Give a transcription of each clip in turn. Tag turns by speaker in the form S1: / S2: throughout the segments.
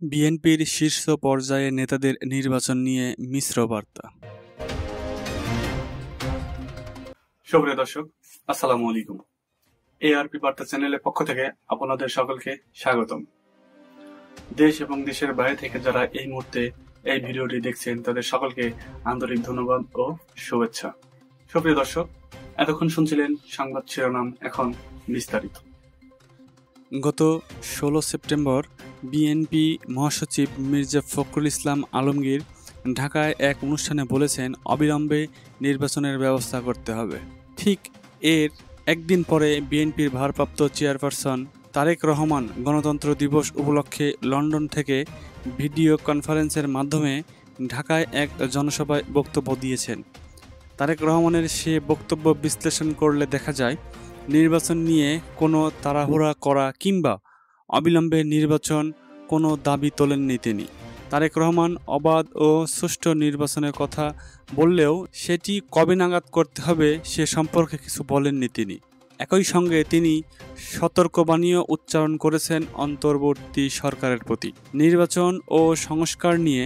S1: বিএনপির শীর্ষ পর্যায়ে নেতাদের নির্বাচন নিয়ে মিশ্র বার্তা। সুপ্রিয় দর্শক, আসসালামু আলাইকুম। এআরপি বার্তা চ্যানেলের পক্ষ থেকে আপনাদের সকলকে স্বাগতম। দেশ এবং দেশের বাইরে থেকে যারা এই মুহূর্তে এই ভিডিওটি দেখছেন তাদের সকলকে আন্তরিক ধন্যবাদ ও শুভেচ্ছা। সুপ্রিয় দর্শক, এতক্ষণ শুনছিলেন সংবাদ শিরোনাম, এখন বিস্তারিত। গত 16 সেপ্টেম্বর বিএনপি মহাসচিব মির্জা ফখরুল ইসলাম আলমগীর ঢাকায় এক অনুষ্ঠানে বলেছেন, অবিলম্বে নির্বাচনের ব্যবস্থা করতে হবে। ঠিক এর একদিন পরে বিএনপির ভারপ্রাপ্ত চেয়ারপারসন তারেক রহমান গণতন্ত্র দিবস উপলক্ষে লন্ডন থেকে ভিডিও কনফারেন্সের মাধ্যমে ঢাকায় এক জনসভায় বক্তব্য দিয়েছেন। তারেক রহমানের সে বক্তব্য বিশ্লেষণ করলে দেখা যায়, নির্বাচন নিয়ে কোনো তাড়াহুড়া করা কিংবা অবিলম্বে নির্বাচন কোনো দাবি তোলেননি তিনি। তারেক রহমান অবাধ ও সুষ্ঠু নির্বাচনের কথা বললেও সেটি কবে নাগাদ করতে হবে সে সম্পর্কে কিছু বলেননি তিনি। একই সঙ্গে তিনি সতর্কবাণীও উচ্চারণ করেছেন অন্তর্বর্তী সরকারের প্রতি। নির্বাচন ও সংস্কার নিয়ে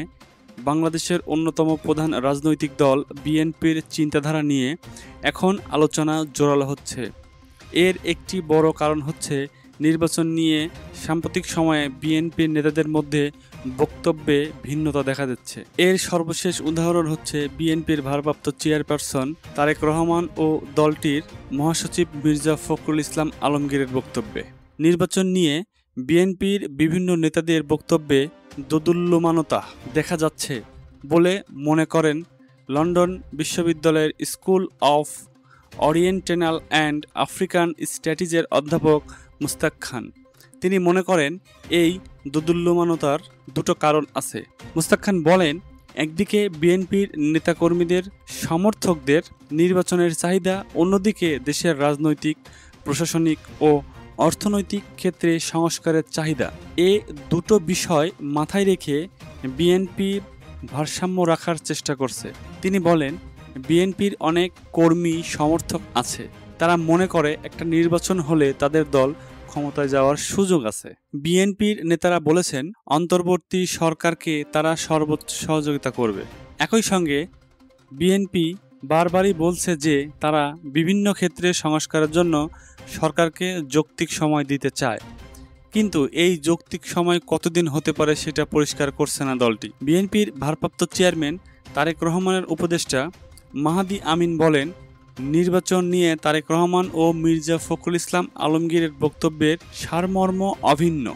S1: বাংলাদেশের অন্যতম প্রধান রাজনৈতিক দল বিএনপির চিন্তাধারা নিয়ে এখন আলোচনা জোরালো হচ্ছে। এর একটি বড় কারণ হচ্ছে নির্বাচন নিয়ে সাম্প্রতিক সময়ে বিএনপির নেতাদের মধ্যে বক্তব্যে ভিন্নতা দেখা যাচ্ছে। এর সর্বশেষ উদাহরণ হচ্ছে বিএনপির ভারপ্রাপ্ত চেয়ারপারসন তারেক রহমান ও দলটির মহাসচিব মির্জা ফখরুল ইসলাম আলমগীরের বক্তব্যে। নির্বাচন নিয়ে বিএনপির বিভিন্ন নেতাদের বক্তব্যে দোদুল্যমানতা দেখা যাচ্ছে বলে মনে করেন লন্ডন বিশ্ববিদ্যালয়ের school of oriental and African স্টাডিজের অধ্যাপক মুস্তাক খান। তিনি মনে করেন এই দোদুল্যমানতার দুটো কারণ আছে। মুস্তাক খান বলেন, একদিকে বিএনপির নেতাকর্মীদের সমর্থকদের নির্বাচনের চাহিদা, অন্যদিকে দেশের রাজনৈতিক, প্রশাসনিক ও অর্থনৈতিক ক্ষেত্রে সংস্কারের চাহিদা। এ দুটো বিষয় মাথায় রেখে বিএনপি ভারসাম্য রাখার চেষ্টা করছে। তিনি বলেন, বিএনপির অনেক কর্মী সমর্থক আছে, তারা মনে করে একটা নির্বাচন হলে তাদের দল ক্ষমতায় যাওয়ার সুযোগ আছে। বিএনপির নেতারা বলেছেন, অন্তর্বর্তী সরকারকে তারা সর্বোচ্চ সহযোগিতা করবে। একই সঙ্গে বিএনপি বারবারই বলছে যে তারা বিভিন্ন ক্ষেত্রে সংস্কারের জন্য সরকারকে যৌক্তিক সময় দিতে চায়, কিন্তু এই যৌক্তিক সময় কতদিন হতে পারে সেটা পরিষ্কার করছে না দলটি। বিএনপির ভারপ্রাপ্ত চেয়ারম্যান তারেক রহমানের উপদেষ্টা মাহাদি আমিন বলেন, নির্বাচন নিয়ে তারেক রহমান ও মির্জা ফখরুল ইসলাম আলমগীরের বক্তব্যের সারমর্ম অভিন্ন।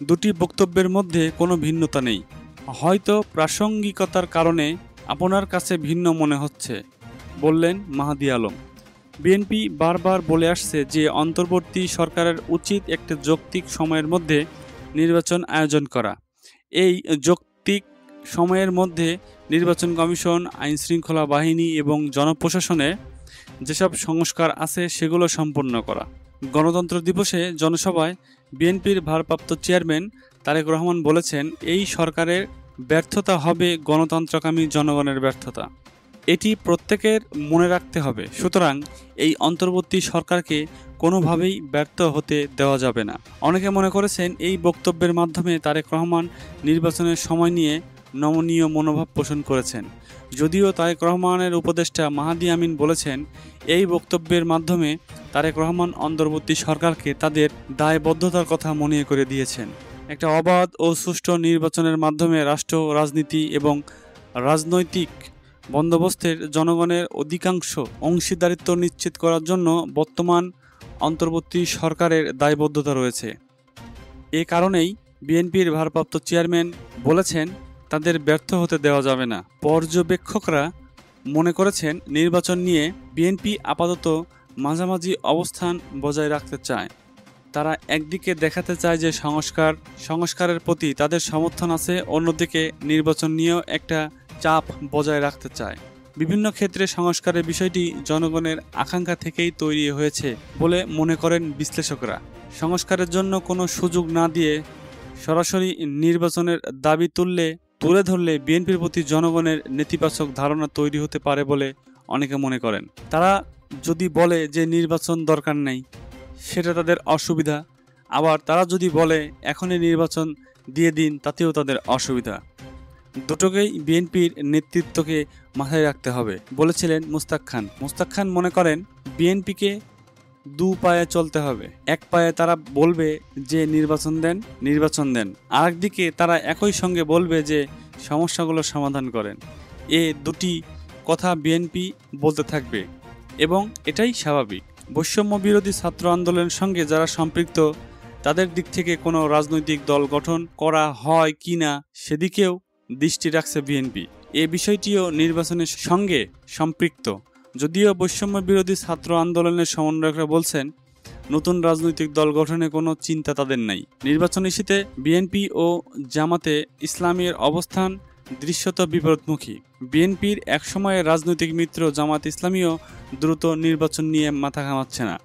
S1: দুটি বক্তব্যের মধ্যে কোনো ভিন্নতা নেই, হয়তো প্রাসঙ্গিকতার কারণে আপনার কাছে ভিন্ন মনে হচ্ছে, বললেন মাহাদি আলম। বিএনপি বারবার বলে আসছে যে অন্তর্বর্তী সরকারের উচিত একটা যৌক্তিক সময়ের মধ্যে নির্বাচন আয়োজন করা। এই যৌক্তিক সময়ের মধ্যে নির্বাচন কমিশন, আইনশৃঙ্খলা বাহিনী এবং জনপ্রশাসনে যেসব সংস্কার আছে সেগুলো সম্পন্ন করা। গণতন্ত্র দিবসে জনসভায় বিএনপির ভারপ্রাপ্ত চেয়ারম্যান তারেক রহমান বলেছেন, এই সরকারের ব্যর্থতা হবে গণতন্ত্রকামী জনগণের ব্যর্থতা। এটি প্রত্যেকের মনে রাখতে হবে। সুতরাং এই অন্তর্বর্তী সরকারকে কোনোভাবেই ব্যর্থ হতে দেওয়া যাবে না। অনেকে মনে করেছেন এই বক্তব্যের মাধ্যমে তারেক রহমান নির্বাচনের সময় নিয়ে নমনীয় মনোভাব পোষণ করেছেন। যদিও তারেক রহমানের উপদেষ্টা মাহাদি আমিন বলেছেন, এই বক্তব্যের মাধ্যমে তারেক রহমান অন্তর্বর্তী সরকারকে তাদের দায়বদ্ধতার কথা মনে করে দিয়েছেন। একটা অবাধ ও সুষ্ঠু নির্বাচনের মাধ্যমে রাষ্ট্র, রাজনীতি এবং রাজনৈতিক বন্দোবস্তের জনগণের অধিকাংশ অংশীদারিত্ব নিশ্চিত করার জন্য বর্তমান অন্তর্বর্তী সরকারের দায়বদ্ধতা রয়েছে। এ কারণেই বিএনপির ভারপ্রাপ্ত চেয়ারম্যান বলেছেন, তাদের ব্যর্থ হতে দেওয়া যাবে না। পর্যবেক্ষকরা মনে করেছেন, নির্বাচন নিয়ে বিএনপি আপাতত মাঝামাঝি অবস্থান বজায় রাখতে চায়। তারা একদিকে দেখাতে চায় যে সংস্কারের প্রতি তাদের সমর্থন আছে, অন্যদিকে নির্বাচন নিয়েও একটা চাপ বজায় রাখতে চায়। বিভিন্ন ক্ষেত্রে সংস্কারের বিষয়টি জনগণের আকাঙ্ক্ষা থেকেই তৈরি হয়েছে বলে মনে করেন বিশ্লেষকরা। সংস্কারের জন্য কোনো সুযোগ না দিয়ে সরাসরি নির্বাচনের দাবি তুলে ধরলে বিএনপির প্রতি জনগণের নেতিবাচক ধারণা তৈরি হতে পারে বলে অনেকে মনে করেন। তারা যদি বলে যে নির্বাচন দরকার নেই, সেটা তাদের অসুবিধা। আবার তারা যদি বলে এখনই নির্বাচন
S2: দিয়ে দিন, তাতেও তাদের অসুবিধা। দুটোকেই বিএনপির নেতৃত্বকে মাথায় রাখতে হবে, বলেছিলেন মুস্তাক খান। মুস্তাক খান মনে করেন বিএনপিকে দু পায়ে চলতে হবে। এক পায়ে তারা বলবে যে নির্বাচন দেন, আরেকদিকে তারা একই সঙ্গে বলবে যে সমস্যাগুলো সমাধান করেন। এ দুটি কথা বিএনপি বলতে থাকবে এবং এটাই স্বাভাবিক। বৈষম্য বিরোধী ছাত্র আন্দোলনের সঙ্গে যারা সম্পৃক্ত, তাদের দিক থেকে কোনো রাজনৈতিক দল গঠন করা হয় কি না সেদিকেও দৃষ্টি রাখছে বিএনপি। এ বিষয়টিও নির্বাচনের সঙ্গে সম্পৃক্ত। যদিও বৈষম্য বিরোধী ছাত্র আন্দোলনের সমন্বয়করা বলছেন নতুন রাজনৈতিক দল গঠনে কোনো চিন্তা তাদের নাই। নির্বাচন ইস্যুতে বিএনপি ও জামাতে ইসলামীর অবস্থান দৃশ্যত বিপরীতমুখী। বিএনপির একসময়ের রাজনৈতিক মিত্র জামাত ইসলামীও দ্রুত নির্বাচন নিয়ে মাথা ঘামাচ্ছে না।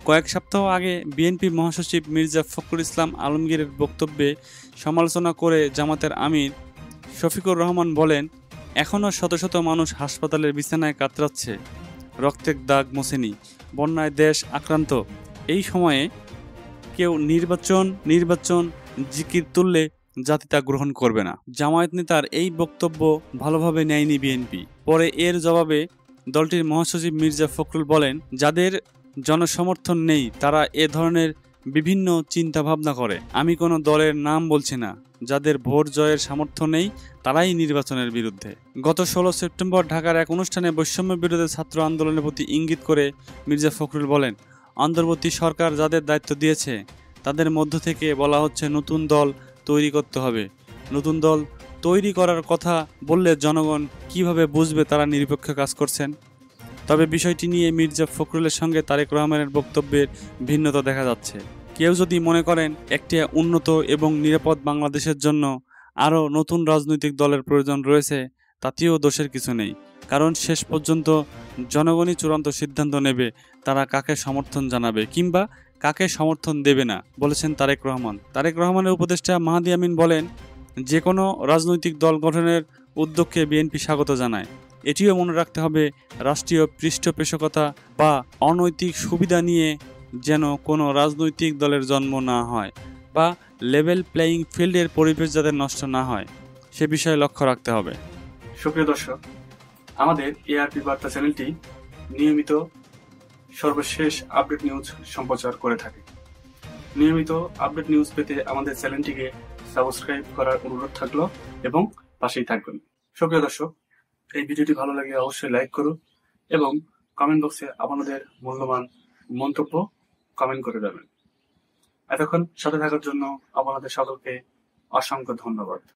S2: কয়েক সপ্তাহ আগে বিএনপি মহাসচিব মির্জা ফখরুল ইসলাম আলমগীরের বক্তব্যে সমালোচনা করে জামাতের আমির শফিকুর রহমান বলেন, এখনও শত শত মানুষ হাসপাতালের বিছানায় কাতরাচ্ছে, রক্তের দাগ মোছেনি, বন্যায় দেশ আক্রান্ত। এই সময়ে কেউ নির্বাচন জিকির তুললে জাতি তা গ্রহণ করবে না। জামায়াত নেতার এই বক্তব্য ভালোভাবে নেয়নি বিএনপি। পরে এর জবাবে দলটির মহাসচিব মির্জা ফখরুল বলেন, যাদের জনসমর্থন নেই তারা এ ধরনের বিভিন্ন চিন্তাভাবনা করে। আমি কোনো দলের নাম বলছি না, যাদের ভোট জয়ের সামর্থ্য নেই তারাই নির্বাচনের বিরুদ্ধে। গত 16 সেপ্টেম্বর ঢাকার এক অনুষ্ঠানে বৈষম্য বিরোধী ছাত্র আন্দোলনের প্রতি ইঙ্গিত করে মির্জা ফখরুল বলেন, অন্তর্বর্তী সরকার যাদের দায়িত্ব দিয়েছে তাদের মধ্য থেকে বলা হচ্ছে নতুন দল তৈরি করতে হবে। নতুন দল তৈরি করার কথা বললে জনগণ কিভাবে বুঝবে তারা নিরপেক্ষ কাজ করছেন? তবে বিষয়টি নিয়ে মির্জা ফখরুলের সঙ্গে তারেক রহমানের বক্তব্যের ভিন্নতা দেখা যাচ্ছে। কেউ যদি মনে করেন একটি উন্নত এবং নিরাপদ বাংলাদেশের জন্য আরও নতুন রাজনৈতিক দলের প্রয়োজন রয়েছে, তাতেও দোষের কিছু নেই। কারণ শেষ পর্যন্ত জনগণই চূড়ান্ত সিদ্ধান্ত নেবে তারা কাকে সমর্থন জানাবে কিংবা কাকে সমর্থন দেবে না, বলেছেন তারেক রহমান। তারেক রহমানের উপদেষ্টা মাহাদি আমিন বলেন, যে কোনো রাজনৈতিক দল গঠনের উদ্যোগকে বিএনপি স্বাগত জানায়। এটিও মনে রাখতে হবে, রাষ্ট্রীয় পৃষ্ঠপোষকতা বা অনৈতিক সুবিধা নিয়ে যেন কোনো রাজনৈতিক দলের জন্ম না হয় বা লেভেল প্লেয়িং ফিল্ডের পরিবেশ যাতে নষ্ট না হয় সে বিষয়ে লক্ষ্য রাখতে হবে।
S1: সুপ্রিয় দর্শক, আমাদের এআরপি বার্তা চ্যানেলটি নিয়মিত সর্বশেষ আপডেট নিউজ সম্প্রচার করে থাকে। নিয়মিত আপডেট নিউজ পেতে আমাদের চ্যানেলটিকে সাবস্ক্রাইব করার অনুরোধ থাকলো এবং পাশেই থাকবেন। সুপ্রিয় দর্শক, এই ভিডিওটি ভালো লাগলে অবশ্যই লাইক করুন এবং কমেন্ট বক্সে আপনাদের মূল্যবান মন্তব্য কমেন্ট করে দেবেন। এতক্ষণ সাথে থাকার জন্য আপনাদের সকলকে অসংখ্য ধন্যবাদ।